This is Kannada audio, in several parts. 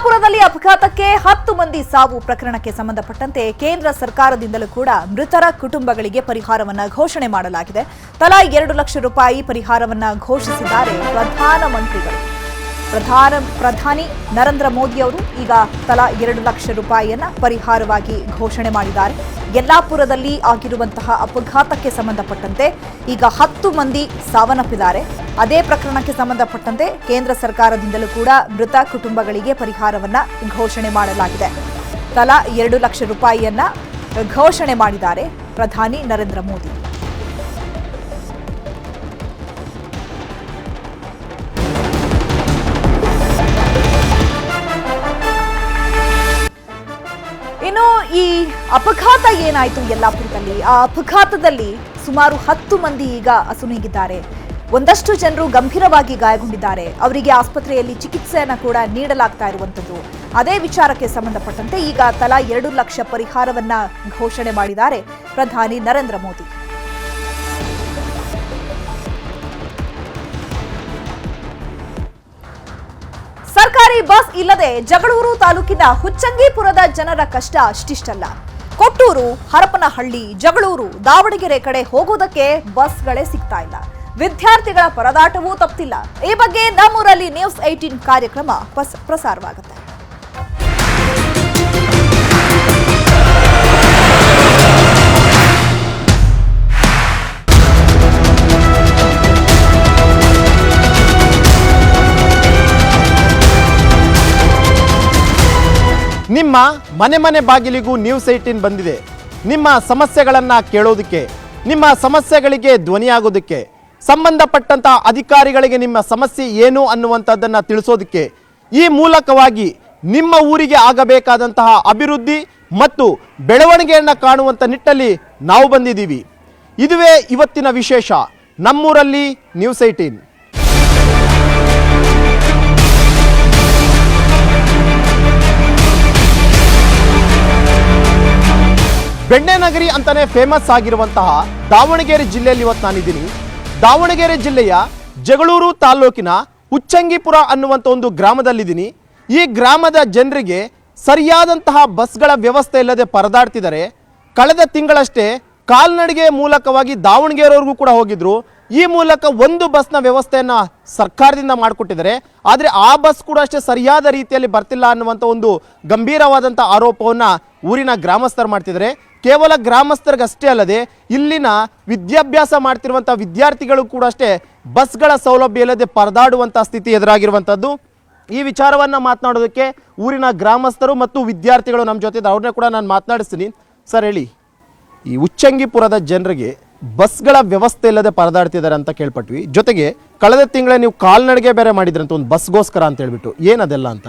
ಯಲ್ಲಾಪುರದಲ್ಲಿ ಅಪಘಾತಕ್ಕೆ 10 ಮಂದಿ ಸಾವು ಪ್ರಕರಣಕ್ಕೆ ಸಂಬಂಧಪಟ್ಟಂತೆ ಕೇಂದ್ರ ಸರ್ಕಾರದಿಂದಲೂ ಕೂಡ ಮೃತರ ಕುಟುಂಬಗಳಿಗೆ ಪರಿಹಾರವನ್ನ ಘೋಷಣೆ ಮಾಡಲಾಗಿದೆ. ತಲಾ 2 ಲಕ್ಷ ರೂಪಾಯಿ ಪರಿಹಾರವನ್ನ ಘೋಷಿಸಿದ್ದಾರೆ ಪ್ರಧಾನಮಂತ್ರಿಗಳು. ಪ್ರಧಾನಿ ನರೇಂದ್ರ ಮೋದಿ ಅವರು ಈಗ ತಲಾ 2 ಲಕ್ಷ ರೂಪಾಯಿಯನ್ನ ಪರಿಹಾರವಾಗಿ ಘೋಷಣೆ ಮಾಡಿದ್ದಾರೆ. ಯಲ್ಲಾಪುರದಲ್ಲಿ ಆಗಿರುವಂತಹ ಅಪಘಾತಕ್ಕೆ ಸಂಬಂಧಪಟ್ಟಂತೆ ಈಗ 10 ಮಂದಿ ಸಾವನ್ನಪ್ಪಿದ್ದಾರೆ. ಅದೇ ಪ್ರಕರಣಕ್ಕೆ ಸಂಬಂಧಪಟ್ಟಂತೆ ಕೇಂದ್ರ ಸರ್ಕಾರದಿಂದಲೂ ಕೂಡ ಮೃತ ಕುಟುಂಬಗಳಿಗೆ ಪರಿಹಾರವನ್ನ ಘೋಷಣೆ ಮಾಡಲಾಗಿದೆ. ತಲಾ 2 ಲಕ್ಷ ರೂಪಾಯಿಯನ್ನ ಘೋಷಣೆ ಮಾಡಿದ್ದಾರೆ ಪ್ರಧಾನಿ ನರೇಂದ್ರ ಮೋದಿ. ಇನ್ನು ಈ ಅಪಘಾತ ಏನಾಯಿತು ಯಲ್ಲಾಪುರದಲ್ಲಿ, ಆ ಅಪಘಾತದಲ್ಲಿ ಸುಮಾರು 10 ಮಂದಿ ಈಗ ಅಸುನೀಗಿದ್ದಾರೆ. ಒಂದಷ್ಟು ಜನರು ಗಂಭೀರವಾಗಿ ಗಾಯಗೊಂಡಿದ್ದಾರೆ. ಅವರಿಗೆ ಆಸ್ಪತ್ರೆಯಲ್ಲಿ ಚಿಕಿತ್ಸೆಯನ್ನು ಕೂಡ ನೀಡಲಾಗ್ತಾ ಇರುವಂಥದ್ದು. ಅದೇ ವಿಚಾರಕ್ಕೆ ಸಂಬಂಧಪಟ್ಟಂತೆ ಈಗ ತಲಾ 2 ಲಕ್ಷ ಪರಿಹಾರವನ್ನ ಘೋಷಣೆ ಮಾಡಿದ್ದಾರೆ ಪ್ರಧಾನಿ ನರೇಂದ್ರ ಮೋದಿ. ಸರ್ಕಾರಿ ಬಸ್ ಇಲ್ಲದೆ ಜಗಳೂರು ತಾಲೂಕಿನ ಹುಚ್ಚಂಗಿಪುರದ ಜನರ ಕಷ್ಟ ಅಷ್ಟಿಷ್ಟಲ್ಲ. ಕೊಟ್ಟೂರು, ಹರಪನಹಳ್ಳಿ, ಜಗಳೂರು, ದಾವಣಗೆರೆ ಕಡೆ ಹೋಗೋದಕ್ಕೆ ಬಸ್ಗಳೇ ಸಿಗ್ತಾ ಇಲ್ಲ. ವಿದ್ಯಾರ್ಥಿಗಳ ಪರದಾಟವೂ ತಪ್ಪಿಲ್ಲ. ಈ ಬಗ್ಗೆ ನಮ್ಮೂರಲ್ಲಿ ನ್ಯೂಸ್ 18 ಕಾರ್ಯಕ್ರಮ ಪ್ರಸಾರವಾಗುತ್ತೆ. ನಿಮ್ಮ ಮನೆ ಮನೆ ಬಾಗಿಲಿಗೂ ನ್ಯೂಸ್ 18 ಬಂದಿದೆ. ನಿಮ್ಮ ಸಮಸ್ಯೆಗಳನ್ನು ಕೇಳೋದಕ್ಕೆ, ನಿಮ್ಮ ಸಮಸ್ಯೆಗಳಿಗೆ ಧ್ವನಿಯಾಗೋದಕ್ಕೆ, ಸಂಬಂಧಪಟ್ಟಂತ ಅಧಿಕಾರಿಗಳಿಗೆ ನಿಮ್ಮ ಸಮಸ್ಯೆ ಏನು ಅನ್ನುವಂಥದ್ದನ್ನು ತಿಳಿಸೋದಕ್ಕೆ, ಈ ಮೂಲಕವಾಗಿ ನಿಮ್ಮ ಊರಿಗೆ ಆಗಬೇಕಾದಂತಹ ಅಭಿವೃದ್ಧಿ ಮತ್ತು ಬೆಳವಣಿಗೆಯನ್ನು ಕಾಣುವಂಥ ನಿಟ್ಟಲ್ಲಿ ನಾವು ಬಂದಿದ್ದೀವಿ. ಇದುವೇ ಇವತ್ತಿನ ವಿಶೇಷ ನಮ್ಮೂರಲ್ಲಿ ನ್ಯೂಸ್ 18. ಬೆಣ್ಣೆನಗರಿ ಅಂತಾನೆ ಫೇಮಸ್ ಆಗಿರುವಂತಹ ದಾವಣಗೆರೆ ಜಿಲ್ಲೆಯಲ್ಲಿ ಇವತ್ತು ನಾನಿದ್ದೀನಿ. ದಾವಣಗೆರೆ ಜಿಲ್ಲೆಯ ಜಗಳೂರು ತಾಲೂಕಿನ ಹುಚ್ಚಂಗಿಪುರ ಅನ್ನುವಂಥ ಒಂದು ಗ್ರಾಮದಲ್ಲಿದ್ದೀನಿ. ಈ ಗ್ರಾಮದ ಜನರಿಗೆ ಸರಿಯಾದಂತಹ ಬಸ್ಗಳ ವ್ಯವಸ್ಥೆ ಇಲ್ಲದೆ ಪರದಾಡ್ತಿದ್ದಾರೆ. ಕಳೆದ ತಿಂಗಳಷ್ಟೇ ಕಾಲ್ನಡಿಗೆ ಮೂಲಕವಾಗಿ ದಾವಣಗೆರೆವರೆಗೂ ಕೂಡ ಹೋಗಿದ್ರು. ಈ ಮೂಲಕ ಒಂದು ಬಸ್ನ ವ್ಯವಸ್ಥೆಯನ್ನು ಸರ್ಕಾರದಿಂದ ಮಾಡಿಕೊಟ್ಟಿದ್ದಾರೆ. ಆದರೆ ಆ ಬಸ್ ಕೂಡ ಅಷ್ಟೇ ಸರಿಯಾದ ರೀತಿಯಲ್ಲಿ ಬರ್ತಿಲ್ಲ ಅನ್ನುವಂಥ ಒಂದು ಗಂಭೀರವಾದಂಥ ಆರೋಪವನ್ನು ಊರಿನ ಗ್ರಾಮಸ್ಥರು ಮಾಡ್ತಿದ್ದಾರೆ. ಕೇವಲ ಗ್ರಾಮಸ್ಥರಿಗಷ್ಟೇ ಅಲ್ಲದೆ ಇಲ್ಲಿನ ವಿದ್ಯಾಭ್ಯಾಸ ಮಾಡ್ತಿರುವಂಥ ವಿದ್ಯಾರ್ಥಿಗಳು ಕೂಡ ಅಷ್ಟೇ ಬಸ್ಗಳ ಸೌಲಭ್ಯ ಇಲ್ಲದೆ ಪರದಾಡುವಂಥ ಸ್ಥಿತಿ ಎದುರಾಗಿರುವಂಥದ್ದು. ಈ ವಿಚಾರವನ್ನು ಮಾತನಾಡೋದಕ್ಕೆ ಊರಿನ ಗ್ರಾಮಸ್ಥರು ಮತ್ತು ವಿದ್ಯಾರ್ಥಿಗಳು ನಮ್ಮ ಜೊತೆ ಅವ್ರನ್ನೇ ಕೂಡ ನಾನು ಮಾತನಾಡಿಸ್ತೀನಿ. ಸರ್ ಹೇಳಿ, ಈ ಹುಚ್ಚಂಗಿಪುರದ ಜನರಿಗೆ ಬಸ್ಗಳ ವ್ಯವಸ್ಥೆ ಇಲ್ಲದೆ ಪರದಾಡ್ತಿದ್ದಾರೆ ಅಂತ ಕೇಳ್ಪಟ್ವಿ. ಜೊತೆಗೆ ಕಳೆದ ತಿಂಗಳೇ ನೀವು ಕಾಲ್ನಡಿಗೆ ಬೇರೆ ಮಾಡಿದ್ರಂತ ಒಂದು ಬಸ್ಗೋಸ್ಕರ ಅಂತ ಹೇಳ್ಬಿಟ್ಟು, ಏನದೆಲ್ಲ ಅಂತ?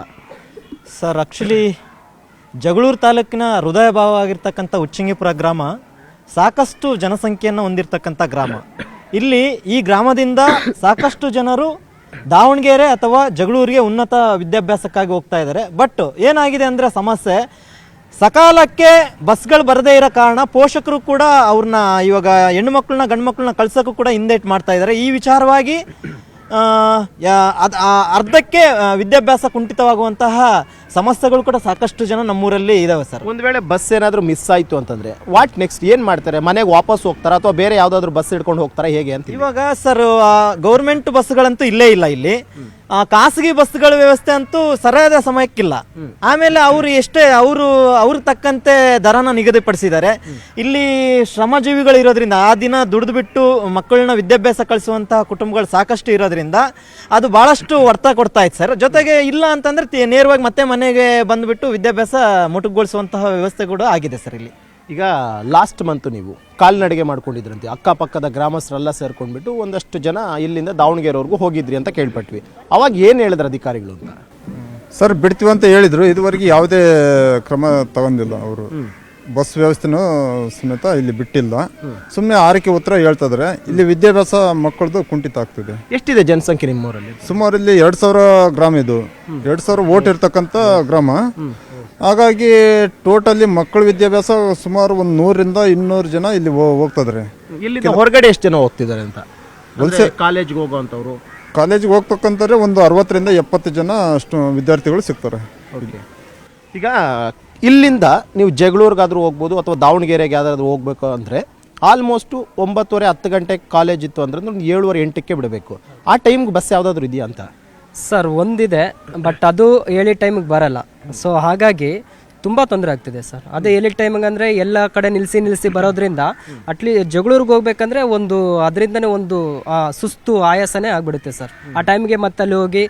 ಸರ್, ಆ್ಯಕ್ಚುಲಿ ಜಗಳೂರು ತಾಲೂಕಿನ ಹೃದಯ ಭಾವವಾಗಿರ್ತಕ್ಕಂಥ ಹುಚ್ಚಂಗಿಪುರ ಗ್ರಾಮ ಸಾಕಷ್ಟು ಜನಸಂಖ್ಯೆಯನ್ನು ಹೊಂದಿರತಕ್ಕಂಥ ಗ್ರಾಮ. ಇಲ್ಲಿ ಈ ಗ್ರಾಮದಿಂದ ಸಾಕಷ್ಟು ಜನರು ದಾವಣಗೆರೆ ಅಥವಾ ಜಗಳೂರಿಗೆ ಉನ್ನತ ವಿದ್ಯಾಭ್ಯಾಸಕ್ಕಾಗಿ ಹೋಗ್ತಾ ಇದ್ದಾರೆ. ಬಟ್ ಏನಾಗಿದೆ ಅಂದರೆ ಸಮಸ್ಯೆ, ಸಕಾಲಕ್ಕೆ ಬಸ್ಗಳು ಬರದೇ ಇರೋ ಕಾರಣ ಪೋಷಕರು ಕೂಡ ಅವ್ರನ್ನ ಇವಾಗ ಹೆಣ್ಣು ಮಕ್ಕಳನ್ನ ಗಂಡು ಮಕ್ಕಳನ್ನ ಕಳ್ಸೋಕ್ಕೂ ಕೂಡ ಹಿಂದೇಟು ಮಾಡ್ತಾ ಇದ್ದಾರೆ. ಈ ವಿಚಾರವಾಗಿ ಅರ್ಧಕ್ಕೆ ವಿದ್ಯಾಭ್ಯಾಸ ಕುಂಠಿತವಾಗುವಂತಹ ಸಮಸ್ಯೆಗಳು ಕೂಡ ಸಾಕಷ್ಟು ಜನ ನಮ್ಮೂರಲ್ಲಿ ಇದಾವೆ ಸರ್. ಒಂದು ವೇಳೆ ಬಸ್ ಏನಾದರೂ ಮಿಸ್ ಆಯಿತು ಅಂತಂದರೆ ವಾಟ್ ನೆಕ್ಸ್ಟ್, ಏನು ಮಾಡ್ತಾರೆ? ಮನೆಗೆ ವಾಪಸ್ ಹೋಗ್ತಾರಾ ಅಥವಾ ಬೇರೆ ಯಾವುದಾದ್ರೂ ಬಸ್ ಹಿಡ್ಕೊಂಡು ಹೋಗ್ತಾರಾ, ಹೇಗೆ ಅಂತ? ಇವಾಗ ಸರ್, ಗೌರ್ಮೆಂಟ್ ಬಸ್ಗಳಂತೂ ಇಲ್ಲೇ ಇಲ್ಲ. ಇಲ್ಲಿ ಖಾಸಗಿ ಬಸ್ಗಳ ವ್ಯವಸ್ಥೆ ಅಂತೂ ಸರಿಯಾದ ಸಮಯಕ್ಕಿಲ್ಲ. ಆಮೇಲೆ ಅವರು ತಕ್ಕಂತೆ ದರನ ನಿಗದಿಪಡಿಸಿದ್ದಾರೆ. ಇಲ್ಲಿ ಶ್ರಮಜೀವಿಗಳು ಇರೋದ್ರಿಂದ ಆ ದಿನ ದುಡಿದು ಬಿಟ್ಟು ಮಕ್ಕಳನ್ನ ವಿದ್ಯಾಭ್ಯಾಸ ಕಳಿಸುವಂತಹ ಕುಟುಂಬಗಳು ಸಾಕಷ್ಟು ಇರೋದ್ರಿಂದ ಅದು ಬಹಳಷ್ಟು ಅರ್ಥ ಕೊಡ್ತಾ ಇತ್ತು ಸರ್. ಜೊತೆಗೆ ಇಲ್ಲ ಅಂತಂದ್ರೆ ನೇರವಾಗಿ ಮತ್ತೆ ಮನೆಗೆ ಬಂದುಬಿಟ್ಟು ವಿದ್ಯಾಭ್ಯಾಸ ಮೊಟಕುಗೊಳಿಸುವಂತಹ ವ್ಯವಸ್ಥೆ ಕೂಡ ಆಗಿದೆ ಸರ್ ಇಲ್ಲಿ. ಈಗ ಲಾಸ್ಟ್ ಮಂತ್ ನೀವು ಕಾಲ್ನಡಿಗೆ ಮಾಡ್ಕೊಂಡಿದ್ರಂತೆ, ಅಕ್ಕಪಕ್ಕದ ಗ್ರಾಮಸ್ಥರೆಲ್ಲ ಸೇರ್ಕೊಂಡ್ಬಿಟ್ಟು ಒಂದಷ್ಟು ಜನ ಇಲ್ಲಿಂದ ದಾವಣಗೆರೆವರೆಗೂ ಹೋಗಿದ್ರಿ ಅಂತ ಕೇಳ್ಪಟ್ವಿ. ಅವಾಗ ಏನು ಹೇಳಿದ್ರು ಅಧಿಕಾರಿಗಳು ಅಂತ? ಸರ್, ಬಿಡ್ತೀವಿ ಅಂತ ಹೇಳಿದ್ರು. ಇದುವರೆಗೆ ಯಾವುದೇ ಕ್ರಮ ತಗೊಂಡಿಲ್ಲ ಅವರು. ಬಸ್ ವ್ಯವಸ್ಥೆನೂ ಸಮೇತ ಇಲ್ಲಿ ಬಿಟ್ಟಿಲ್ಲ. ಸುಮ್ಮನೆ ಆರೈಕೆ ಉತ್ತರ ಹೇಳ್ತಿದ್ರೆ ಇಲ್ಲಿ ವಿದ್ಯಾಭ್ಯಾಸ ಮಕ್ಕಳದು ಕುಂಠಿತ ಆಗ್ತಿದೆ. ಎಷ್ಟಿದೆ ಜನಸಂಖ್ಯೆ ನಿಮ್ಮೂರಲ್ಲಿ? ಸುಮಾರು ಇಲ್ಲಿ 2000 ಗ್ರಾಮ, ಇದು 2000 ಓಟ್ ಇರ್ತಕ್ಕಂಥ ಗ್ರಾಮ. ಹಾಗಾಗಿ ಟೋಟಲಿ ಮಕ್ಕಳ ವಿದ್ಯಾಭ್ಯಾಸ ಸುಮಾರು ಒಂದು 100ರಿಂದ 200 ಜನ ಇಲ್ಲಿ ಹೋಗ್ತಿದ್ದಾರೆ. ಇಲ್ಲಿ ಹೊರಗಡೆ ಎಷ್ಟು ಜನ ಹೋಗ್ತಿದ್ದಾರೆ ಅಂತ? ಕಾಲೇಜ್ಗೆ ಹೋಗುವಂಥವ್ರು, ಕಾಲೇಜಿಗೆ ಹೋಗ್ತಕ್ಕಂಥವ್ರೆ ಒಂದು 60ರಿಂದ 70 ಜನ ಅಷ್ಟು ವಿದ್ಯಾರ್ಥಿಗಳು ಸಿಗ್ತಾರೆ. ಓಕೆ. ಈಗ ಇಲ್ಲಿಂದ ನೀವು ಜಗಳೂರಿಗಾದ್ರೂ ಹೋಗ್ಬೋದು ಅಥವಾ ದಾವಣಗೆರೆಗೆ ಯಾವ್ದಾದ್ರು ಹೋಗ್ಬೇಕು ಅಂದರೆ ಆಲ್ಮೋಸ್ಟು 9:30 10 ಗಂಟೆಗೆ ಕಾಲೇಜ್ ಇತ್ತು ಅಂದರೆ ಒಂದು 7:30 8ಕ್ಕೆ ಬಿಡಬೇಕು. ಆ ಟೈಮ್ಗೆ ಬಸ್ ಯಾವುದಾದ್ರೂ ಇದೆಯಾ ಅಂತ? ಸರ್ ಒಂದಿದೆ, ಬಟ್ ಅದು ಹೇಳಿ ಟೈಮಿಗೆ ಬರಲ್ಲ. ಸೊ ಹಾಗಾಗಿ ತುಂಬ ತೊಂದರೆ ಆಗ್ತಿದೆ ಸರ್. ಅದೇ ಹೇಳಿ ಟೈಮಿಗೆ ಅಂದರೆ ಎಲ್ಲ ಕಡೆ ನಿಲ್ಲಿಸಿ ಬರೋದ್ರಿಂದ ಜಗಳೂರಿಗೆ ಹೋಗ್ಬೇಕಂದ್ರೆ ಒಂದು ಅದರಿಂದನೇ ಒಂದು ಸುಸ್ತು ಆಯಾಸನೇ ಆಗಿಬಿಡುತ್ತೆ ಸರ್. ಆ ಟೈಮಿಗೆ ಮತ್ತೆ ಅಲ್ಲಿ ಹೋಗಿ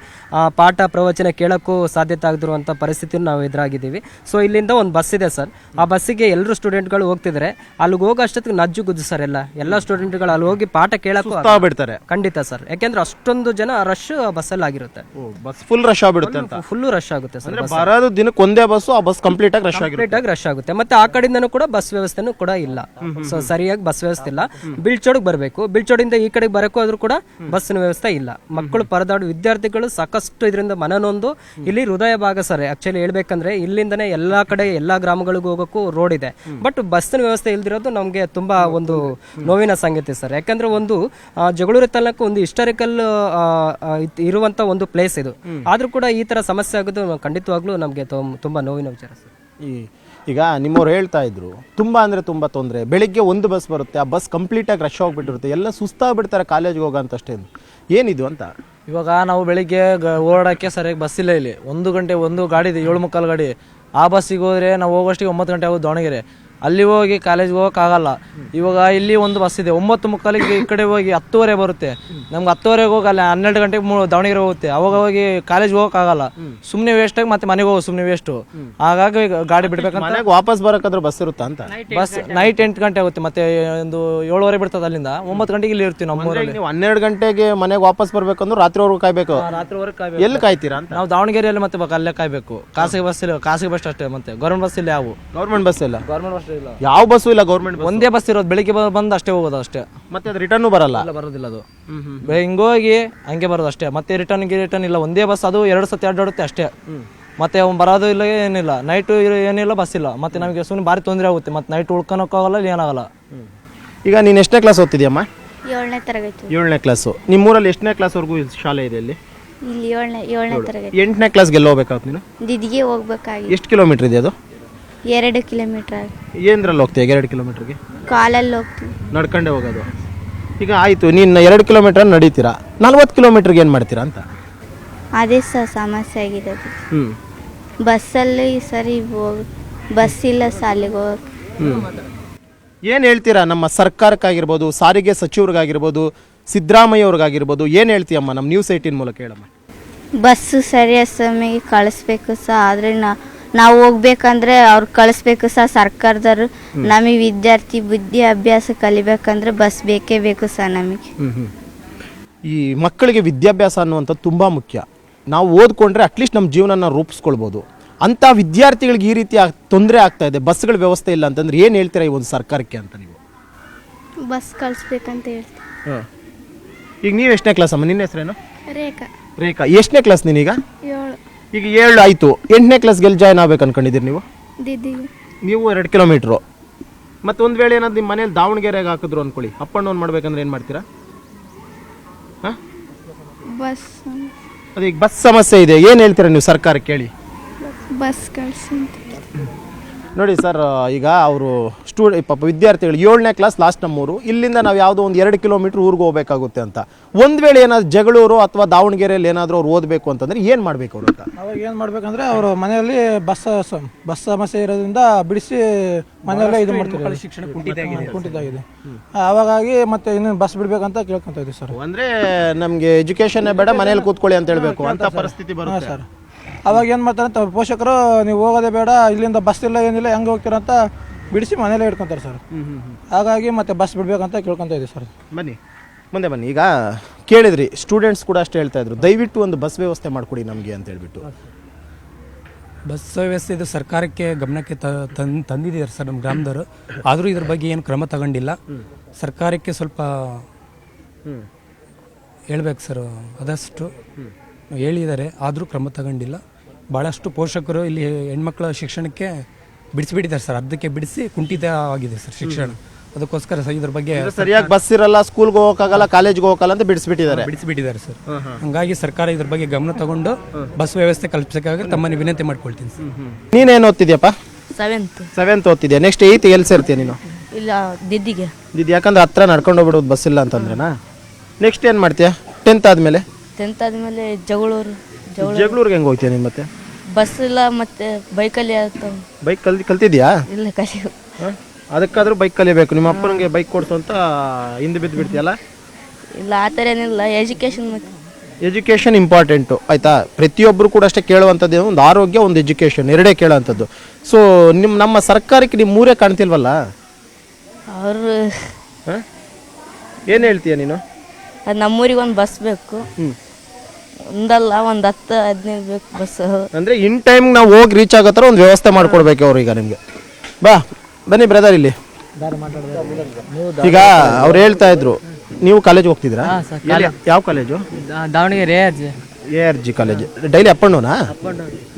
ಪಾಠ ಪ್ರವಚನ ಕೇಳೋಕ್ಕೂ ಸಾಧ್ಯತೆ ಆಗದಿರುವಂಥ ಪರಿಸ್ಥಿತಿಯನ್ನು ನಾವು ಎದುರಾಗಿದ್ದೀವಿ. ಸೊ ಇಲ್ಲಿಂದ ಒಂದು ಬಸ್ ಇದೆ ಸರ್, ಆ ಬಸ್ಸಿಗೆ ಎಲ್ಲರೂ ಸ್ಟೂಡೆಂಟ್ಗಳು ಹೋಗ್ತಿದ್ದಾರೆ. ಅಲ್ಲಿಗೆ ಹೋಗೋ ಅಷ್ಟೊತ್ತಿಗೆ ನಜ್ಜು ಗುಜ್ಜು ಸರ್ ಎಲ್ಲ ಸ್ಟೂಡೆಂಟ್ಗಳು ಅಲ್ಲಿ ಹೋಗಿ ಪಾಠ ಕೇಳೋಕ್ಕೂ ಬಿಡ್ತಾರೆ. ಖಂಡಿತ ಸರ್, ಯಾಕೆಂದ್ರೆ ಅಷ್ಟೊಂದು ಜನ ರಶ್ ಬಸ್ಸಲ್ಲಿ ಆಗಿರುತ್ತೆ. ಬಸ್ ಫುಲ್ ರಶ್ ಆಗ್ಬಿಡುತ್ತೆ ಅಂತ? ಫುಲ್ಲು ರಶ್ ಆಗುತ್ತೆ ಸರ್. ಬರೋದು ದಿನಕ್ಕೆ ಒಂದೇ ಬಸ್ಸು, ಆ ಬಸ್ ಕಂಪ್ಲೀಟ್ ಆಗಿ ರಶ್ ಆಗುತ್ತೆ. ಮತ್ತೆ ಆ ಕಡೆಯಿಂದನೂ ಕೂಡ ಬಸ್ ವ್ಯವಸ್ಥೆನೂ ಕೂಡ ಇಲ್ಲ. ಸೊ ಸರಿಯಾಗಿ ಬಸ್ ವ್ಯವಸ್ಥೆ ಇಲ್ಲ. ಬಿಳ್ಚೋಡಿಗೆ ಬರಬೇಕು, ಬಿಳ್ಚೋಡಿಂದ ಈ ಕಡೆಗೆ ಬರಕ್ಕೂ ಆದ್ರೂ ಕೂಡ ಬಸ್ಸಿನ ವ್ಯವಸ್ಥೆ ಇಲ್ಲ. ಮಕ್ಕಳು ಪರದಾಡು ವಿದ್ಯಾರ್ಥಿಗಳು ಸಾಕಷ್ಟು ಇದರಿಂದ ಮನನೊಂದು ಇಲ್ಲಿ ಹೃದಯ ಭಾಗ ಸರ್. ಆಕ್ಚುಲಿ ಹೇಳ್ಬೇಕಂದ್ರೆ ಇಲ್ಲಿಂದನೇ ಎಲ್ಲಾ ಕಡೆ ಎಲ್ಲಾ ಗ್ರಾಮಗಳಿಗೂ ಹೋಗೋಕ್ಕೂ ರೋಡ್ ಇದೆ, ಬಟ್ ಬಸ್ಸಿನ ವ್ಯವಸ್ಥೆ ಇಲ್ದಿರೋದು ನಮಗೆ ತುಂಬಾ ಒಂದು ನೋವಿನ ಸಂಗತಿ ಸರ್. ಯಾಕಂದ್ರೆ ಒಂದು ಜಗಳೂರು ತಾಲೂಕು ಒಂದು ಹಿಸ್ಟಾರಿಕಲ್ ಇರುವಂತ ಒಂದು ಪ್ಲೇಸ್ ಇದು, ಆದ್ರೂ ಕೂಡ ಈ ತರ ಸಮಸ್ಯೆ ಆಗೋದು ಖಂಡಿತವಾಗ್ಲೂ ನಮಗೆ ತುಂಬಾ ನೋವಿನ ವಿಚಾರ ಸರ್. ಈಗ ನಿಮ್ಮವ್ರು ಹೇಳ್ತಾ ಇದ್ರು ತುಂಬಾ ಅಂದ್ರೆ ತುಂಬಾ ತೊಂದರೆ. ಬೆಳಿಗ್ಗೆ ಒಂದು ಬಸ್ ಬರುತ್ತೆ, ಆ ಬಸ್ ಕಂಪ್ಲೀಟ್ ಆಗಿ ರಶ್ ಹೋಗ್ಬಿಟ್ಟಿರುತ್ತೆ, ಎಲ್ಲ ಸುಸ್ತಾಗ್ಬಿಡ್ತಾರೆ ಕಾಲೇಜ್ಗೆ ಹೋಗೋಂತಷ್ಟೇ. ಏನಿದು ಅಂತ? ಇವಾಗ ನಾವು ಬೆಳಿಗ್ಗೆ ಓಡಾಡಕ್ಕೆ ಸರಿಯಾಗಿ ಬಸ್ ಇಲ್ಲ ಇಲ್ಲಿ. 1 ಗಂಟೆ ಒಂದು ಗಾಡಿ ಇದೆ, 7:45 ಗಾಡಿ. ಆ ಬಸ್ಸಿಗೆ ಹೋದ್ರೆ ನಾವು ಹೋಗೋಷ್ಟಿಗೆ 9 ಗಂಟೆ ಆಗೋದು ದಾವಣಗೆರೆ. ಅಲ್ಲಿ ಹೋಗಿ ಕಾಲೇಜ್ಗೆ ಹೋಗೋಕ್ಕಾಗಲ್ಲ. ಇವಾಗ ಇಲ್ಲಿ ಒಂದು ಬಸ್ ಇದೆ 9:45 ಈ ಕಡೆ ಹೋಗಿ 10:30 ಬರುತ್ತೆ. ನಮ್ಗೆ 10:30 ಹೋಗಿ ಅಲ್ಲಿ 12 ಗಂಟೆಗೆ ದಾವಣಗೆರೆ ಹೋಗುತ್ತೆ. ಅವಾಗ ಹೋಗಿ ಕಾಲೇಜ್ಗೆ ಹೋಗೋಕ್ಕಾಗಲ್ಲ. ಸುಮ್ಮನೆ ವೇಸ್ಟ್ ಆಗಿ ಮತ್ತೆ ಮನೆಗೆ ಹೋಗೋದು ಸುಮ್ಮನೆ ವೇಸ್ಟು. ಹಾಗಾಗಿ ಗಾಡಿ ಬಿಡ್ಬೇಕಂತ ವಾಪಸ್ ಬರೋಕ್ಕಾದ್ರೂ ಬಸ್ ಇರುತ್ತಾ ಅಂತ? ಬಸ್ ನೈಟ್ 8 ಗಂಟೆ ಆಗುತ್ತೆ, ಮತ್ತೆ ಒಂದು 7:30 ಬಿಡ್ತದೆ. ಅಲ್ಲಿಂದ 9 ಗಂಟೆಗೆ ಇಲ್ಲಿ ಇರ್ತೀವಿ ನಮ್ಮೂರಲ್ಲಿ. ನೀವು 12 ಗಂಟೆಗೆ ಮನೆಗೆ ವಾಪಸ್ ಬರ್ಬೇಕಂದ್ರೆ ರಾತ್ರಿವರೆಗೂ ಕಾಯ್ಬೇಕು. ರಾತ್ರಿವರೆಗೆ ಕಾಯ್ಬೇಕು. ಎಲ್ಲಿ ಕಾಯ್ತೀರಾ ಅಂತ? ನಾವು ದಾವಣಗೆರೆಯಲ್ಲಿ ಮತ್ತೆ ಅಲ್ಲೇ ಕಾಯ್ಬೇಕು. ಖಾಸಗಿ ಬಸ್ ಇಲ್ಲ, ಖಾಸಗಿ ಬಸ್ ಅಷ್ಟೇ. ಮತ್ತೆ ಗೌರ್ಮೆಂಟ್ ಬಸ್ ಇಲ್ಲ, ಯಾವ ಗೌರ್ಮೆಂಟ್ ಬಸ್ ಇಲ್ಲ? ಗೌರ್ಮೆಂಟ್ ಬಸ್ ಇಲ್ಲ, ಯಾವ ಬಸ್ಸು ಇಲ್ಲ, ಗೌರ್ಮೆಂಟ್ ಒಂದೇ ಬಸ್ ಇರೋದು. ಬೆಳಿಗ್ಗೆ ಬಂದು ಅಷ್ಟೇ ಹೋಗೋದು ಅಷ್ಟೇ, ಮತ್ತೆ ಅದು ರಿಟರ್ನ್ ಬರಲ್ಲ? ಬರೋದಿಲ್ಲ ಅದು. ಹಿಂಗೋಗಿ ಹಂಗೆ ಬರೋದು ಅಷ್ಟೇ. ಮತ್ತೆ ರಿಟರ್ನ್ ಇಲ್ಲ. ಒಂದೇ ಬಸ್, ಅದು 2 ಸತಿ ಅಡ್ಡಾಡುತ್ತೆ ಅಷ್ಟೇ. ಮತ್ತೆ ಅವ್ನು ಬರೋದು ಇಲ್ಲ, ಏನಿಲ್ಲ. ನೈಟು ಏನಿಲ್ಲ, ಬಸ್ ಇಲ್ಲ. ಮತ್ತೆ ನಮಗೆ ಸುಮ್ಮನೆ ಭಾರಿ ತೊಂದರೆ ಆಗುತ್ತೆ. ಮತ್ತೆ ನೈಟ್ ಉಳ್ಕೊಳಕ್ಕಾಗಲ್ಲ, ಏನಾಗಲ್ಲ. ಈಗ ನೀನು ಎಷ್ಟನೇ ಕ್ಲಾಸ್ ಓದ್ತಿದ್ಯಮ್ಮ? 7ನೇ ತರಗತಿ. 7ನೇ ಕ್ಲಾಸು. ನಿಮ್ಮೂರಲ್ಲಿ ಎಷ್ಟನೇ ಕ್ಲಾಸ್ವರೆಗೂ ಶಾಲೆ ಇದೆ ಇಲ್ಲಿ? ಇಲ್ಲಿ 7ನೇ ತರಗತಿ. 8ನೇ ಕ್ಲಾಸ್ಗೆ ಎಲ್ಲ ಹೋಗ್ಬೇಕಾಗುತ್ತೆ ನೀನು? ದಿದಿಗೆ ಹೋಗ್ಬೇಕಾಗಿ. ಎಷ್ಟು ಕಿಲೋಮೀಟರ್ ಇದೆ ಅದು? 2 ಕಿಲೋಮೀಟರ್. ಏನ್ರಲ್ಲಿ ಹೋಗ್ತೀಯ 2 ಕಿಲೋಮೀಟರ್ಗೆ? ಕಾಲಲ್ಲಿ ಹೋಗ್ತೀವಿ, ನಡ್ಕೊಂಡೇ ಹೋಗೋದು. ಈಗ ಆಯಿತು, ನೀನು 2 ಕಿಲೋಮೀಟರ್ ನಡೀತೀರಾ, 40 ಕಿಲೋಮೀಟರ್ಗೆ ಏನು ಮಾಡ್ತೀರಾ ಅಂತ? ಅದೇ ಸಹ ಸಮಸ್ಯೆ ಆಗಿರೋದು. ಬಸ್ಸಲ್ಲಿ ಸರಿ ಬಸ್ ಇಲ್ಲ ಶಾಲೆಗೆ ಹೋಗಕ್ಕೆ. ಏನು ಹೇಳ್ತೀರಾ ನಮ್ಮ ಸರ್ಕಾರಕ್ಕಾಗಿರ್ಬೋದು, ಸಾರಿಗೆ ಸಚಿವರಿಗಾಗಿರ್ಬೋದು, ಸಿದ್ದರಾಮಯ್ಯ ಅವ್ರಿಗಾಗಿರ್ಬೋದು, ಏನು ಹೇಳ್ತೀಯಮ್ಮ ನಮ್ಮ ನ್ಯೂಸ್ 18 ಮೂಲಕ ಹೇಳಮ್ಮ? ಬಸ್ಸು ಸರಿಯಾದ ಸಮಯಕ್ಕೆ ಕಳಿಸ್ಬೇಕು ಸಹ. ಆದರೆ ನಾವು ಹೋಗ್ಬೇಕಂದ್ರೆ ಅವ್ರು ಕಳಿಸ್ಬೇಕು ಸಹ ಸರ್ಕಾರದವರು. ನಮಗೆ ವಿದ್ಯಾರ್ಥಿ ಬುದ್ಧಿ ಅಭ್ಯಾಸ ಕಲಿಬೇಕಂದ್ರೆ ಬಸ್ ಬೇಕೇ ಬೇಕು ಸಹ ನಮಗೆ. ಈ ಮಕ್ಕಳಿಗೆ ವಿದ್ಯಾಭ್ಯಾಸ ಅನ್ನುವಂಥದ್ದು ತುಂಬ ಮುಖ್ಯ. ನಾವು ಓದ್ಕೊಂಡ್ರೆ ಅಟ್ಲೀಸ್ಟ್ ನಮ್ಮ ಜೀವನನ ರೂಪಿಸ್ಕೊಳ್ಬೋದು. ಅಂಥ ವಿದ್ಯಾರ್ಥಿಗಳಿಗೆ ಈ ರೀತಿ ತೊಂದರೆ ಆಗ್ತಾ ಇದೆ, ಬಸ್ಗಳ ವ್ಯವಸ್ಥೆ ಇಲ್ಲ ಅಂತಂದ್ರೆ ಏನು ಹೇಳ್ತೀರಾ ಈ ಒಂದು ಸರ್ಕಾರಕ್ಕೆ ಅಂತ ನೀವು? ಬಸ್ ಕಳಿಸ್ಬೇಕಂತ ಹೇಳ್ತೀವಿ. ಈಗ ನೀವು ಎಷ್ಟನೇ ಕ್ಲಾಸ್ ಅಮ್ಮ? ನಿನ್ನ ಹೆಸರೇನು? ರೇಖಾ. ರೇಖಾ, ಎಷ್ಟನೇ ಕ್ಲಾಸ್ ನೀನೀಗ? 7. ಈಗ 7 ಆಯಿತು, 8ನೇ ಕ್ಲಾಸ್ಗೆ ಎಲ್ಲಿ ಜಾಯ್ನ್ ಆಗ್ಬೇಕು ಅನ್ಕೊಂಡಿದ್ದೀರಿ ನೀವು? ದಿದಿಗೆ. ನೀವು 2 ಕಿಲೋಮೀಟ್ರು. ಮತ್ತು ಒಂದು ವೇಳೆ ಏನಾದ್ರು ನಿಮ್ಮ ಮನೇಲಿ ದಾವಣಗೆರೆಗೆ ಹಾಕಿದ್ರು ಅಂದ್ಕೊಳ್ಳಿ, ಅಪ್ ಆ್ಯಂಡ್ ಡೌನ್ ಮಾಡ್ಬೇಕಂದ್ರೆ ಏನು ಮಾಡ್ತೀರಾ? ಹಾಂ, ಬಸ್ ಅದೀಗ ಬಸ್ ಸಮಸ್ಯೆ ಇದೆ, ಏನು ಹೇಳ್ತೀರಾ ನೀವು ಸರ್ಕಾರಕ್ಕೆ ಕೇಳಿ? ಬಸ್ ಕಳಿಸಿ. ನೋಡಿ ಸರ್, ಈಗ ಅವರು ಪಾಪ ವಿದ್ಯಾರ್ಥಿಗಳು 7ನೇ ಕ್ಲಾಸ್ ಲಾಸ್ಟ್ ನಮ್ಮೂರು, ಇಲ್ಲಿಂದ ನಾವು ಯಾವುದೋ ಒಂದು 2 ಕಿಲೋಮೀಟ್ರ್ ಊರಿಗೆ ಹೋಗ್ಬೇಕಾಗುತ್ತೆ ಅಂತ. ಒಂದು ವೇಳೆ ಏನಾದ್ರು ಜಗಳೂರು ಅಥವಾ ದಾವಣಗೆರೆಯಲ್ಲಿ ಏನಾದರೂ ಅವ್ರು ಓದಬೇಕು ಅಂತಂದ್ರೆ ಏನು ಮಾಡಬೇಕು ಅವ್ರು ಅಂತ? ಅವಾಗ ಏನು ಮಾಡ್ಬೇಕಂದ್ರೆ ಅವರು ಮನೆಯಲ್ಲಿ ಬಸ್ ಸಮಸ್ಯೆ ಇರೋದ್ರಿಂದ ಬಿಡಿಸಿ ಮನೆಯಲ್ಲೇ ಇದು ಮಾಡ್ತಾರೆ. ಶಿಕ್ಷಣ ಕುಂಠಿತಾಗಿದೆ. ಅವಾಗಾಗಿ ಮತ್ತೆ ಇನ್ನೇನು ಬಸ್ ಬಿಡ್ಬೇಕಂತ ಕೇಳ್ಕೊಂತ ಇದ್ದೀವಿ ಸರ್. ಅಂದರೆ ನಮಗೆ ಎಜುಕೇಷನ್ನೇ ಬೇಡ, ಮನೇಲಿ ಕೂತ್ಕೊಳ್ಳಿ ಅಂತ ಹೇಳಬೇಕು ಅಂತ ಪರಿಸ್ಥಿತಿ ಬರುತ್ತೆ ಸರ್. ಅವಾಗ ಏನು ಮಾಡ್ತಾರೆ ಪೋಷಕರು, ನೀವು ಹೋಗೋದೇ ಬೇಡ, ಇಲ್ಲಿಂದ ಬಸ್ ಇಲ್ಲ ಏನಿಲ್ಲ, ಹೆಂಗೆ ಹೋಗ್ತೀರ ಅಂತ ಬಿಡಿಸಿ ಮನೇಲೇ ಇಟ್ಕೊತಾರೆ ಸರ್. ಹಾಗಾಗಿ ಮತ್ತೆ ಬಸ್ ಬಿಡ್ಬೇಕಂತ ಕೇಳ್ಕೊತ ಇದ್ದೀವಿ ಸರ್. ಬನ್ನಿ ಮುಂದೆ ಬನ್ನಿ. ಈಗ ಕೇಳಿದ್ರಿ, ಸ್ಟೂಡೆಂಟ್ಸ್ ಕೂಡ ಅಷ್ಟೇ ಹೇಳ್ತಾ ಇದ್ರು, ದಯವಿಟ್ಟು ಒಂದು ಬಸ್ ವ್ಯವಸ್ಥೆ ಮಾಡಿಕೊಡಿ ನಮಗೆ ಅಂತ ಹೇಳ್ಬಿಟ್ಟು. ಬಸ್ ವ್ಯವಸ್ಥೆ ಇದು ಸರ್ಕಾರಕ್ಕೆ ಗಮನಕ್ಕೆ ತಂದಿದ್ದಾರೆ ಸರ್ ನಮ್ಮ ಗ್ರಾಮದವರು. ಆದರೂ ಇದ್ರ ಬಗ್ಗೆ ಏನು ಕ್ರಮ ತಗೊಂಡಿಲ್ಲ. ಸರ್ಕಾರಕ್ಕೆ ಸ್ವಲ್ಪ ಹೇಳ್ಬೇಕು ಸರ್. ಆದಷ್ಟು ಹೇಳಿದ್ದಾರೆ, ಆದರೂ ಕ್ರಮ ತಗೊಂಡಿಲ್ಲ. ಭಾಳಷ್ಟು ಪೋಷಕರು ಇಲ್ಲಿ ಹೆಣ್ಮಕ್ಳ ಶಿಕ್ಷಣಕ್ಕೆ ಬಿಡಿಸಿಬಿಟ್ಟಿದ್ದಾರೆ ಸರ್. ಅರ್ಧಕ್ಕೆ ಬಿಡಿಸಿ ಕುಂಠಿತ ಆಗಿದೆ ಸರ್ ಶಿಕ್ಷಣ. ಅದಕ್ಕೋಸ್ಕರ ಸರ್ ಇದ್ರ ಬಗ್ಗೆ ಸರಿಯಾಗಿ ಬಸ್ ಇರಲ್ಲ, ಸ್ಕೂಲ್ಗೆ ಹೋಗಕ್ಕಾಗಲ್ಲ, ಕಾಲೇಜ್ಗೆ ಹೋಗಲ್ಲ ಅಂತ ಬಿಡಿಸ್ಬಿಟ್ಟಿದ್ದಾರೆ. ಬಿಡಿಸಿಬಿಟ್ಟಿದ್ದಾರೆ ಸರ್. ಹಂಗಾಗಿ ಸರ್ಕಾರ ಇದ್ರ ಬಗ್ಗೆ ಗಮನ ತಗೊಂಡು ಬಸ್ ವ್ಯವಸ್ಥೆ ಕಲ್ಪಿಸಬೇಕಾಗಿ ತಮ್ಮನ್ನು ವಿನಂತಿ ಮಾಡ್ಕೊಳ್ತೀನಿ ಸರ್. ನೀನೇನು ಓದ್ತಿದ್ಯಪ್ಪ? 7th ಓದ್ತಿದ್ಯಾ. ನೆಕ್ಸ್ಟ್ 8th ಎಲ್ಲಿ ಸೇರ್ತೀಯ ನೀನು? ಇಲ್ಲ ದಿದ್ದಿಗೆ. ಯಾಕಂದ್ರೆ ಹತ್ರ ನಡ್ಕೊಂಡು ಹೋಗ್ಬಿಡೋದು ಬಸ್ ಇಲ್ಲ ಅಂತಂದ್ರೆನಾ? ನೆಕ್ಸ್ಟ್ ಏನು ಮಾಡ್ತೀಯಾ 10th ಆದಮೇಲೆ? 10th ಆದಮೇಲೆ ಜಗಳೂರಿಗೆ ಹೆಂಗೆ ಹೋಗ್ತೀಯ ನೀನು ಮತ್ತೆ? ಬಸ್ ಇಲ್ಲ ಮತ್ತೆ ಬೈಕಲ್ಲಿ ಬೈಕ್ ಕಲ್ತಿದ್ಯಾ? ಇಲ್ಲ ಕಲಿ ಅದಕ್ಕಾದ್ರೂ ಬೈಕ್ ಕಲಿಬೇಕು. ನಿಮ್ಮ ಅಪ್ಪನಿಗೆ ಬೈಕ್ ಕೊಡ್ಸು ಅಂತ ಹಿಂದೆ ಬಿದ್ದು ಬಿಡ್ತೀಯಲ್ಲ? ಇಲ್ಲ ಆ ಥರ ಏನಿಲ್ಲ, ಎಜುಕೇಶನ್ ಮತ್ತೆ ಎಜುಕೇಷನ್ ಇಂಪಾರ್ಟೆಂಟು ಆಯಿತಾ. ಪ್ರತಿಯೊಬ್ಬರು ಕೂಡ ಅಷ್ಟೇ ಕೇಳುವಂಥದ್ದು ಒಂದು ಆರೋಗ್ಯ, ಒಂದು ಎಜುಕೇಷನ್, ಎರಡೇ ಕೇಳೋವಂಥದ್ದು. ಸೊ ನಮ್ಮ ಸರ್ಕಾರಕ್ಕೆ ನಿಮ್ಮ ಮೂರೇ ಕಾಣ್ತಿಲ್ವಲ್ಲ? ಅವರು ಏನು ಹೇಳ್ತೀಯ ನೀನು? ಅದು ನಮ್ಮೂರಿಗೆ ಒಂದು ಬಸ್ ಬೇಕು, ಒಂದಲ್ಲ ಒಂದು 10-15 ಬೇಕು ಬಸ್. ಅಂದರೆ ಇನ್ ಟೈಮ್ ನಾವು ಹೋಗಿ ರೀಚ್ ಆಗೋ ಥರ ಒಂದು ವ್ಯವಸ್ಥೆ ಮಾಡ್ಕೊಡ್ಬೇಕು ಅವ್ರು. ಈಗ ನಿಮಗೆ ಬನ್ನಿ ಬ್ರದರ್ ಇಲ್ಲಿ. ಈಗ ಅವ್ರು ಹೇಳ್ತಾ ಇದ್ರು ನೀವು ಕಾಲೇಜ್ ಹೋಗ್ತಿದ್ರಾ? ಯಾವ college? Davangere ARG college. Daily up and ಡೌನಾ?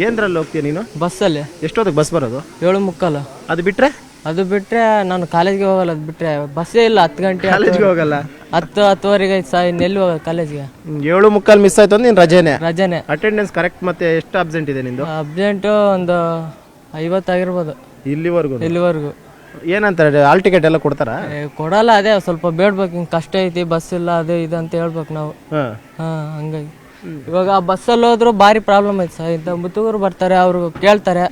ಏನ್ರಲ್ಲಿ ಹೋಗ್ತೀಯ ನೀನು? ಬಸ್ಸಲ್ಲಿ. ಎಷ್ಟೊತ್ತಿಗೆ ಬಸ್ ಬರೋದು? 7:45. ಅದು ಬಿಟ್ರೆ ನಾನು ಕಾಲೇಜ್ಗೆ ಹೋಗಲ್ಲ. ಅದು ಬಿಟ್ರೆ ಬಸ್ಸೇ ಇಲ್ಲ. 10 ಗಂಟೆ ಕಾಲೇಜ್ಗೆ ಹೋಗಲ್ಲ. 10-10:15 ಇನ್ನೆಲ್ಲಿ ಹೋಗಲ್ಲ ಕಾಲೇಜ್ಗೆ. 7:45 ಮಿಸ್ ಆಯ್ತು ಅಂದ್ರೆ ನೀನು ರಜೆನೆ? Attendance correct. ಮತ್ತೆ ಎಷ್ಟು ಅಬ್ಸೆಂಟ್ ಇದೆ ನಿಂದು? ಅಬ್ಸೆಂಟು ಒಂದು 50 ಆಗಿರ್ಬೋದು ಇಲ್ಲಿವರೆಗೂ. ಏನಂತಾರೆ, ಹಾಲ್ ಟಿಕೆಟ್ ಎಲ್ಲ ಕೊಡ್ತಾರಾ? ಕೊಡಲ್ಲ. ಅದೇ ಸ್ವಲ್ಪ ಬೇಡ್ಬೇಕು, ಹಿಂಗೆ ಕಷ್ಟ ಐತಿ, ಬಸ್ ಇಲ್ಲ, ಅದು ಇದು ಅಂತ ಹೇಳ್ಬೇಕು ನಾವು. ಹಂಗಾಗಿ ಇವಾಗ ಬಸ್ಸಲ್ಲಿ ಹೋದ್ರು ಭಾರಿ ಪ್ರಾಬ್ಲಮ್ ಐತೆ ಸರ್. ಇಂಥ ಮುತ್ತುಗರು ಬರ್ತಾರೆ, ಅವರು ಕೇಳ್ತಾರೆ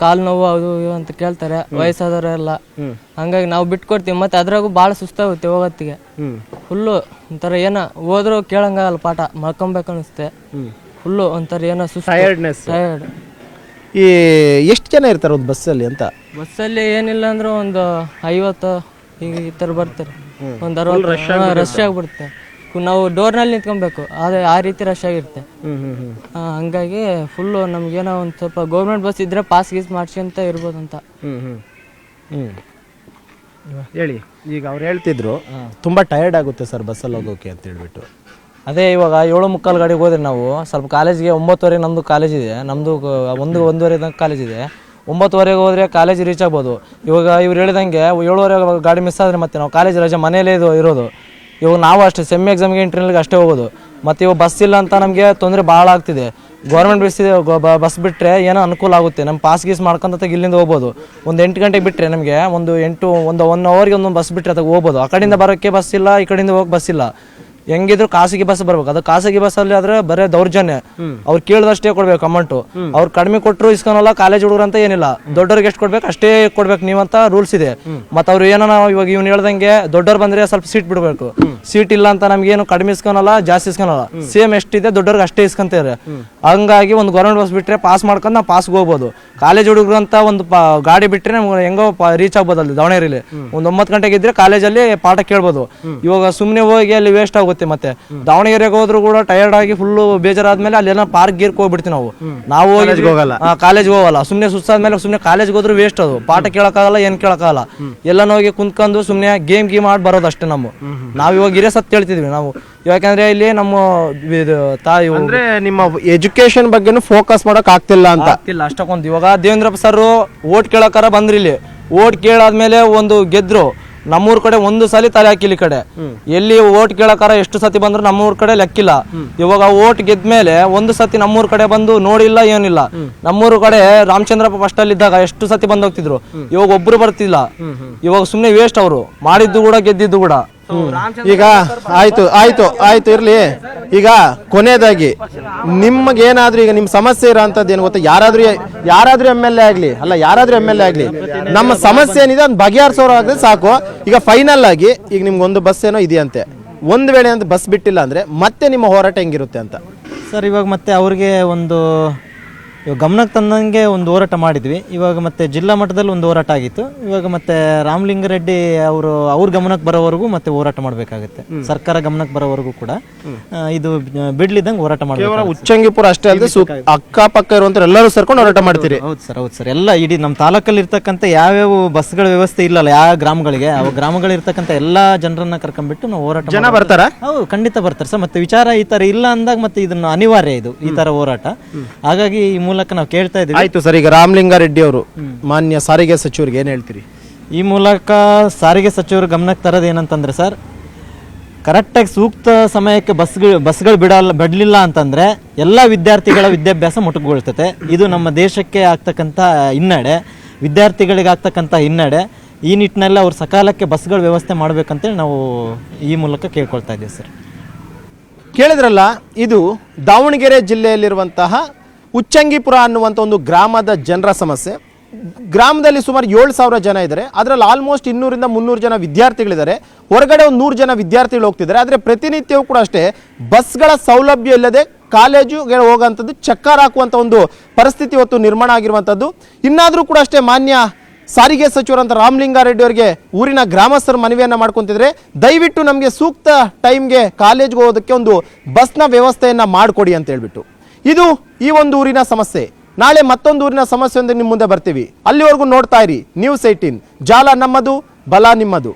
ಕಾಲು ನೋವು ಅದು ಇವು ಅಂತ ಕೇಳ್ತಾರೆ, ವಯಸ್ಸಾದವರೆಲ್ಲ. ಹಂಗಾಗಿ ನಾವು ಬಿಟ್ಕೊಡ್ತೀವಿ. ಮತ್ತೆ ಅದ್ರಾಗೂ ಭಾಳ ಸುಸ್ತಾಗುತ್ತೆ ಹೋಗೋತ್ತಿಗೆ. ಫುಲ್ಲು ಒಂಥರ ಏನೋ ಹೋದ್ರು ಕೇಳಂಗಾಗಲ್ಲ, ಪಾಠ ಮಲ್ಕೊಬೇಕು ಅನಿಸುತ್ತೆ. ಫುಲ್ಲು ಒಂಥರ ಏನೋ ಟಯರ್ಡ್. ಈ ಎಷ್ಟು ಜನ ಇರ್ತಾರೆ ಒಂದು ಬಸ್ಸಲ್ಲಿ ಅಂತ? ಬಸ್ಸಲ್ಲಿ ಏನಿಲ್ಲ ಅಂದ್ರೆ ಒಂದು 50 ಈಗ ಈ ಥರ ಬರ್ತಾರೆ. ಒಂದು 60 ರಶ್ ಆಗಿಬಿಡುತ್ತೆ. ನಾವು ಡೋರ್ನಲ್ಲಿ ನಿಂತ್ಕೊಬೇಕು, ಅದೇ ಆ ರೀತಿ ರಶ್ ಆಗಿರುತ್ತೆ. ಹಂಗಾಗಿ ಫುಲ್ಲು ನಮ್ಗೇನೋ ಒಂದು ಸ್ವಲ್ಪ ಗೌರ್ಮೆಂಟ್ ಬಸ್ ಇದ್ರೆ ಪಾಸ್ ಗೀಸ್ ಮಾಡಿಸ್ಕೊಂತ ಇರ್ಬೋದು ಅಂತ. ಹೇಳಿ. ಈಗ ಅವ್ರು ಹೇಳ್ತಿದ್ರು ತುಂಬ ಟಯರ್ಡ್ ಆಗುತ್ತೆ ಸರ್ ಬಸ್ಸಲ್ಲಿ ಹೋಗೋಕೆ ಅಂತ ಹೇಳ್ಬಿಟ್ಟು. ಅದೇ ಇವಾಗ 7:45 ಗಾಡಿಗೆ ಹೋದ್ರೆ ನಾವು ಸ್ವಲ್ಪ ಕಾಲೇಜ್ಗೆ 9:30 ನಮ್ಮದು ಕಾಲೇಜ್ ಇದೆ. ನಮ್ಮದು 1-1:30 ತನಕ ಕಾಲೇಜ್ ಇದೆ. 9:30 ಹೋದರೆ ಕಾಲೇಜ್ ರೀಚ್ ಆಗ್ಬೋದು. ಇವಾಗ ಇವ್ರು ಹೇಳಿದಂಗೆ 7:30 ಗಾಡಿ ಮಿಸ್ ಆದರೆ ಮತ್ತೆ ನಾವು ಕಾಲೇಜ್ ರಜೆ ಮನೇಲೇ ಇರೋದು. ಇವಾಗ ನಾವು ಅಷ್ಟೇ ಸೆಮ್ ಎಕ್ಸಾಮ್ಗೆ ಇಂಟರ್ನಲ್ಗೆ ಅಷ್ಟೇ ಹೋಗೋದು. ಮತ್ತು ಇವಾಗ ಬಸ್ ಇಲ್ಲ ಅಂತ ನಮಗೆ ತೊಂದರೆ ಭಾಳ ಆಗ್ತಿದೆ. ಗೌರ್ಮೆಂಟ್ ಬಸ್ ಬಿಟ್ಟರೆ ಏನೋ ಅನುಕೂಲ ಆಗುತ್ತೆ. ನಮ್ಮ ಪಾಸ್ ಗೀಸ್ ಮಾಡ್ಕೊಂತ ಇಲ್ಲಿಂದ ಹೋಗ್ಬೋದು. ಒಂದು 8 ಗಂಟೆಗೆ ಬಿಟ್ಟರೆ ನಮಗೆ ಒಂದು 1 ಅವರ್ಗೆ ಒಂದೊಂದು ಬಸ್ ಬಿಟ್ಟರೆ ಅದಕ್ಕೆ ಹೋಗ್ಬೋದು. ಆ ಕಡೆಯಿಂದ ಬರೋಕ್ಕೆ ಬಸ್ ಇಲ್ಲ, ಈ ಕಡೆಯಿಂದ ಹೋಗಿ ಬಸ್ ಇಲ್ಲ. ಹೆಂಗಿದ್ರು ಖಾಸಗಿ ಬಸ್ ಬರ್ಬೇಕು. ಅದು ಖಾಸಗಿ ಬಸ್ಸಲ್ಲಿ ಆದ್ರೆ ಬರೇ ದೌರ್ಜನ್ಯ. ಅವ್ರು ಕೇಳಿದಷ್ಟೇ ಕೊಡ್ಬೇಕು ಅಮೌಂಟು. ಅವ್ರು ಕಡಿಮೆ ಕೊಟ್ಟರು ಇಸ್ಕೊನಲ್ಲ. ಕಾಲೇಜ್ ಹುಡುಗರು ಅಂತ ಏನಿಲ್ಲ, ದೊಡ್ಡವ್ರಿಗೆ ಎಷ್ಟು ಕೊಡ್ಬೇಕು ಅಷ್ಟೇ ಕೊಡ್ಬೇಕು ನೀವಂತ ರೂಲ್ಸ್ ಇದೆ. ಮತ್ತು ಅವ್ರು ಏನೋ ಇವಾಗ ಇವ್ನು ಹೇಳ್ದಂಗೆ ದೊಡ್ಡವ್ರು ಬಂದ್ರೆ ಸ್ವಲ್ಪ ಸೀಟ್ ಬಿಡಬೇಕು. ಸೀಟ್ ಇಲ್ಲ ಅಂತ ನಮ್ಗೇನು ಕಡಿಮೆ ಇಸ್ಕೊನಲ್ಲ, ಜಾಸ್ತಿ ಇಸ್ಕೊನಲ್ಲ. ಸೇಮ್ ಎಷ್ಟಿದೆ ದೊಡ್ಡವ್ರಿಗೆ ಅಷ್ಟೇ ಇಸ್ಕೊಂತಾರೆ. ಹಂಗಾಗಿ ಒಂದು ಗೌರ್ಮೆಂಟ್ ಬಸ್ ಬಿಟ್ಟರೆ ಪಾಸ್ ಮಾಡ್ಕೊಂಡು ನಾವು ಪಾಸ್ಗೆ ಹೋಗ್ಬೋದು. ಕಾಲೇಜ್ ಹುಡುಗರು ಅಂತ ಒಂದು ಗಾಡಿ ಬಿಟ್ಟರೆ ನಮ್ಗೆ ಹೆಂಗೋ ರೀಚ್ ಆಗ್ಬೋದು. ಅಲ್ಲಿ ದಾವಣಗೆರೆಯಲ್ಲಿ ಒಂದು 9 ಗಂಟೆಗೆ ಇದ್ರೆ ಕಾಲೇಜಲ್ಲಿ ಪಾಠ ಕೇಳ್ಬೋದು. ಇವಾಗ ಸುಮ್ಮನೆ ಹೋಗಿ ಅಲ್ಲಿ ವೇಸ್ಟ್ ಆಗುತ್ತೆ. ಮತ್ತೆ ದಾವಣಗೆರೆಗೆ ಹೋದ್ರು ಕೂಡ ಟಯರ್ಡ್ ಆಗಿ ಫುಲ್ಲು ಬೇಜಾರಾದ್ಮೇಲೆ ಅಲ್ಲೆಲ್ಲ ಪಾರ್ಕ್ ಗೀರ್ಕ್ ಹೋಗ್ಬಿಡ್ತೀವಿ ನಾವು ಕಾಲೇಜ್ ಹೋಗಲ್ಲ. ಸುಮ್ಮನೆ ಸುಸ್ತಾದ್ಮೇಲೆ ಸುಮ್ಮನೆ ಕಾಲೇಜ್ಗೆ ಹೋದ್ರು ವೇಸ್ಟ್. ಅದು ಪಾಠ ಕೇಳಕ್ಕಾಗಲ್ಲ, ಏನ್ ಕೇಳಕ್ಕಾಗಲ್ಲ. ಎಲ್ಲ ಹೋಗಿ ಕುಂತ್ಕೊಂಡು ಸುಮ್ಮನೆ ಗೇಮ್ ಆಡಿ ಬರೋದು ಅಷ್ಟೇ. ನಾವು ಇವಾಗ ಇರೇ ಸತ್ತು ಹೇಳ್ತಿದ್ವಿ ನಾವು. ಯಾಕಂದ್ರೆ ಇಲ್ಲಿ ನಮ್ಮ ತಾಯಿ ಅಂದ್ರೆ ನಿಮ್ಮ ಎಜುಕೇಶನ್ ಬಗ್ಗೆ ಫೋಕಸ್ ಮಾಡಕ್ ಆಗ್ತಿಲ್ಲ ಅಂತ ಅಷ್ಟಕ್ಕೊಂದು. ಇವಾಗ ದೇವೇಂದ್ರಪ್ಪ ಸರ್ ಓಟ್ ಕೇಳಕ್ಕಾರ ಬಂದ್ರಿ. ಇಲ್ಲಿ ಓಟ್ ಕೇಳಾದ್ಮೇಲೆ ಒಂದು ಗೆದ್ರು. ನಮ್ಮೂರ್ ಕಡೆ ಒಂದು ಸಲ ತಲೆ ಹಾಕಿಲ್ಲ. ಈ ಕಡೆ ಎಲ್ಲಿ ಓಟ್ ಕೇಳಕಾರ ಎಷ್ಟು ಸತಿ ಬಂದ್ರು ನಮ್ಮೂರ್ ಕಡೆ ಲೆಕ್ಕಿಲ್ಲ. ಇವಾಗ ಓಟ್ ಗೆದ್ಮೇಲೆ ಒಂದು ಸತಿ ನಮ್ಮೂರ್ ಕಡೆ ಬಂದು ನೋಡಿಲ್ಲ, ಏನಿಲ್ಲ. ನಮ್ಮೂರ್ ಕಡೆ ರಾಮಚಂದ್ರಪ್ಪ ಫಸ್ಟ್ ಅಲ್ಲಿ ಇದ್ದಾಗ ಎಷ್ಟು ಸತಿ ಬಂದ್ ಹೋಗ್ತಿದ್ರು. ಇವಾಗ ಒಬ್ರು ಬರ್ತಿಲ್ಲ. ಇವಾಗ ಸುಮ್ನೆ ವೇಸ್ಟ್. ಅವರು ಮಾಡಿದ್ದು ಕೂಡ ಗೆದ್ದಿದ್ದು ಕೂಡ. ಈಗ ಆಯ್ತು ಇರ್ಲಿ. ಈಗ ಕೊನೆಯದಾಗಿ ನಿಮ್ಗೇನಾದ್ರೂ ಈಗ ನಿಮ್ ಸಮಸ್ಯೆ ಇರೋ ಅಂತದ್ದು ಏನು ಗೊತ್ತಾ? ಯಾರಾದ್ರೂ MLA ಆಗ್ಲಿ, ಯಾರಾದ್ರೂ MLA ಆಗ್ಲಿ, ನಮ್ಮ ಸಮಸ್ಯೆ ಏನಿದೆ ಅದ್ ಬಗೆಹರಿಸೋರು ಆದ್ರೆ ಸಾಕು. ಈಗ ಫೈನಲ್ ಆಗಿ ಈಗ ನಿಮ್ಗೊಂದು ಬಸ್ ಏನೋ ಇದೆಯಂತೆ, ಒಂದು ವೇಳೆ ಅಂತ ಬಸ್ ಬಿಟ್ಟಿಲ್ಲ ಅಂದ್ರೆ ಮತ್ತೆ ನಿಮ್ಮ ಹೋರಾಟ ಹೆಂಗಿರುತ್ತೆ ಅಂತ ಸರ್? ಇವಾಗ ಮತ್ತೆ ಅವ್ರಿಗೆ ಒಂದು ಗಮನಕ್ಕೆ ತಂದಂಗೆ ಒಂದು ಹೋರಾಟ ಮಾಡಿದ್ವಿ. ಇವಾಗ ಮತ್ತೆ ಜಿಲ್ಲಾ ಮಟ್ಟದಲ್ಲಿ ಒಂದು ಹೋರಾಟ ಆಗಿತ್ತು. ಇವಾಗ ಮತ್ತೆ ರಾಮಲಿಂಗಾರೆಡ್ಡಿ ಅವ್ರ ಗಮನಕ್ಕೆ ಬರೋವರೆಗೂ ಮತ್ತೆ ಹೋರಾಟ ಮಾಡಬೇಕಾಗುತ್ತೆ. ಸರ್ಕಾರ ಗಮನಕ್ಕೆ ಬರೋವರೆಗೂ ಕೂಡ ಇದು ಬಿಡ್ಲಿದ್ದಂಗೆ ಹೋರಾಟ ಮಾಡಬೇಕು. ಉಚ್ಚಂಗಿಪುರ ಅಷ್ಟೇ ಅಲ್ಲದೆ ಅಕ್ಕಪಕ್ಕ ಇರುವಂತ ಎಲ್ಲರೂ ಸೇರ್ಕೊಂಡು ಹೋರಾಟ ಮಾಡ್ತೀರಿ? ಹೌದು ಸರ್. ಎಲ್ಲ ಇಡೀ ನಮ್ಮ ತಾಲೂಕಲ್ಲಿ ಇರ್ತಕ್ಕಂಥ ಯಾವ್ಯಾವ ಬಸ್ಗಳ ವ್ಯವಸ್ಥೆ ಇಲ್ಲಲ್ಲ ಯಾವ ಗ್ರಾಮಗಳಿಗೆ, ಆ ಗ್ರಾಮಗಳಿರ್ತಕ್ಕಂಥ ಎಲ್ಲಾ ಜನರನ್ನ ಕರ್ಕೊಂಡ್ಬಿಟ್ಟು ನಾವು ಹೋರಾಟ. ಜನ ಬರ್ತಾರ? ಹೌದು, ಖಂಡಿತ ಬರ್ತಾರೆ ಸರ್. ಮತ್ತೆ ವಿಚಾರ ಈ ತರ ಇಲ್ಲ ಅಂದಾಗ ಮತ್ತೆ ಇದನ್ನ ಅನಿವಾರ್ಯ ಇದು ಈ ತರ ಹೋರಾಟ. ಹಾಗಾಗಿ ಈ ಮೂಲಕ ನಾವು ಕೇಳ್ತಾ ಇದ್ದೀವಿ. ಆಯ್ತು ಸರ್, ಈಗ ರಾಮಲಿಂಗಾರೆಡ್ಡಿ ಅವರು ಮಾನ್ಯ ಸಾರಿಗೆ ಸಚಿವರಿಗೆ ಏನು ಹೇಳ್ತೀರಿ? ಈ ಮೂಲಕ ಸಾರಿಗೆ ಸಚಿವರು ಗಮನಕ್ಕೆ ತರೋದು ಏನಂತಂದ್ರೆ ಸರ್, ಕರೆಕ್ಟಾಗಿ ಸೂಕ್ತ ಸಮಯಕ್ಕೆ ಬಸ್ಗಳು ಬಿಡಲಿಲ್ಲ ಅಂತಂದರೆ ಎಲ್ಲ ವಿದ್ಯಾರ್ಥಿಗಳ ವಿದ್ಯಾಭ್ಯಾಸ ಮೊಟಕುಗೊಳ್ತದೆ. ಇದು ನಮ್ಮ ದೇಶಕ್ಕೆ ಆಗ್ತಕ್ಕಂಥ ಹಿನ್ನಡೆ, ವಿದ್ಯಾರ್ಥಿಗಳಿಗೆ ಆಗ್ತಕ್ಕಂಥ ಹಿನ್ನಡೆ. ಈ ನಿಟ್ಟಿನಲ್ಲಿ ಅವ್ರು ಸಕಾಲಕ್ಕೆ ಬಸ್ಗಳ ವ್ಯವಸ್ಥೆ ಮಾಡಬೇಕಂತೇಳಿ ನಾವು ಈ ಮೂಲಕ ಕೇಳ್ಕೊಳ್ತಾ ಇದ್ದೀವಿ ಸರ್. ಕೇಳಿದ್ರಲ್ಲ, ಇದು ದಾವಣಗೆರೆ ಜಿಲ್ಲೆಯಲ್ಲಿರುವಂತಹ ಉಚ್ಚಂಗಿಪುರ ಅನ್ನುವಂಥ ಒಂದು ಗ್ರಾಮದ ಜನರ ಸಮಸ್ಯೆ. ಗ್ರಾಮದಲ್ಲಿ ಸುಮಾರು 7,000 ಜನ ಇದ್ದಾರೆ. ಅದರಲ್ಲಿ ಆಲ್ಮೋಸ್ಟ್ 200ರಿಂದ 300 ಜನ ವಿದ್ಯಾರ್ಥಿಗಳಿದ್ದಾರೆ. ಹೊರಗಡೆ ಒಂದು 100 ಜನ ವಿದ್ಯಾರ್ಥಿಗಳು ಹೋಗ್ತಿದ್ದಾರೆ. ಆದರೆ ಪ್ರತಿನಿತ್ಯವೂ ಕೂಡ ಅಷ್ಟೇ ಬಸ್ಗಳ ಸೌಲಭ್ಯ ಇಲ್ಲದೆ ಕಾಲೇಜುಗೆ ಹೋಗೋಂಥದ್ದು ಚಕ್ಕರ್ ಹಾಕುವಂಥ ಒಂದು ಪರಿಸ್ಥಿತಿ ಇವತ್ತು ನಿರ್ಮಾಣ ಆಗಿರುವಂಥದ್ದು. ಇನ್ನಾದರೂ ಕೂಡ ಅಷ್ಟೇ ಮಾನ್ಯ ಸಾರಿಗೆ ಸಚಿವರಂತ ರಾಮಲಿಂಗಾರೆಡ್ಡಿ ಅವರಿಗೆ ಊರಿನ ಗ್ರಾಮಸ್ಥರು ಮನವಿಯನ್ನು ಮಾಡ್ಕೊತಿದ್ರೆ, ದಯವಿಟ್ಟು ನಮಗೆ ಸೂಕ್ತ ಟೈಮ್ಗೆ ಕಾಲೇಜ್ಗೆ ಹೋಗೋದಕ್ಕೆ ಒಂದು ಬಸ್ನ ವ್ಯವಸ್ಥೆಯನ್ನು ಮಾಡಿಕೊಡಿ ಅಂತ ಹೇಳ್ಬಿಟ್ಟು. ಇದು ಈ ಒಂದು ಊರಿನ ಸಮಸ್ಯೆ. ನಾಳೆ ಮತ್ತೊಂದು ಊರಿನ ಸಮಸ್ಯೆಯೊಂದಿಗೆ ನಿಮ್ಮ ಮುಂದೆ ಬರ್ತೀವಿ. ಅಲ್ಲಿವರೆಗೂ ನೋಡ್ತಾ ಇರಿ News 18, ಜಾಲ ನಮ್ಮದು, ಬಲ ನಿಮ್ಮದು.